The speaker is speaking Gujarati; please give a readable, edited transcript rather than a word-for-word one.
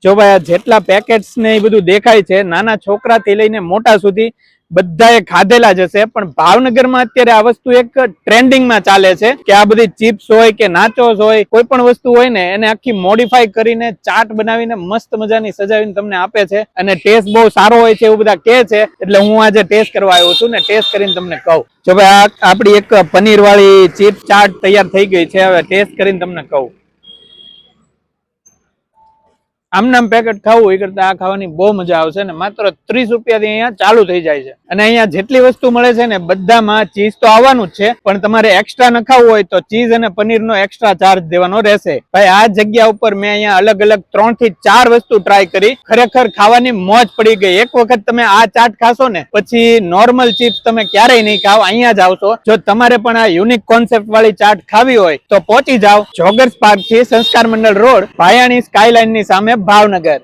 જો ભાઈ આ જેટલા પેકેટ્સ ને એ બધું દેખાય છે, નાના છોકરાથી લઈને મોટા સુધી બધાએ ખાધેલા જ હશે. પણ ભાવનગરમાં અત્યારે આ વસ્તુ એક ટ્રેન્ડિંગમાં ચાલે છે કે આ બધી ચિપ્સ હોય કે નાચોસ હોય, કોઈ પણ વસ્તુ હોય ને એને આખી મોડિફાઈ કરીને ચાટ બનાવીને મસ્ત મજાની સજાવીને તમને આપે છે અને ટેસ્ટ બહુ સારો હોય છે એવું બધા કહે છે. એટલે હું આજે ટેસ્ટ કરવા આવ્યો છું ને ટેસ્ટ કરીને તમને કહું. જો ભાઈ આ આપણી એક પનીર વાળી ચિપ્સ ચાટ તૈયાર થઈ ગઈ છે. હવે ટેસ્ટ કરીને તમને કહું. આમનામ પેકેટ ખાવું એ કરતા આ ખાવાની બહુ મજા આવશે ને માત્ર 30 રૂપિયાથી અહીંયા ચાલુ થઈ જાય છે. અને અહીંયા જેટલી વસ્તુ મળે છે ને બધામાં ચીઝ તો આવવાનું જ છે, પણ તમારે એક્સ્ટ્રા નખાવું હોય તો ચીઝ અને પનીરનો એક્સ્ટ્રા ચાર્જ દેવાનો રહેશે. ભાઈ આ જગ્યા ઉપર મેં અહીંયા અલગ અલગ 3 થી 4 વસ્તુ ટ્રાય કરી, ખરેખર ખાવાની મોજ પડી ગઈ. એક વખત તમે આ ચાટ ખાશો ને પછી નોર્મલ ચિપ્સ તમે ક્યારેય નહીં ખાવ, અહીંયા જ આવશો. જો તમારે પણ આ યુનિક કોન્સેપ્ટ વાળી ચાટ ખાવી હોય તો પહોંચી જાઓ જોગર્સ પાર્ક થી સંસ્કાર મંડળ રોડ, ભાયાણી સ્કાયલાઇન ની સામે ભાવનગર.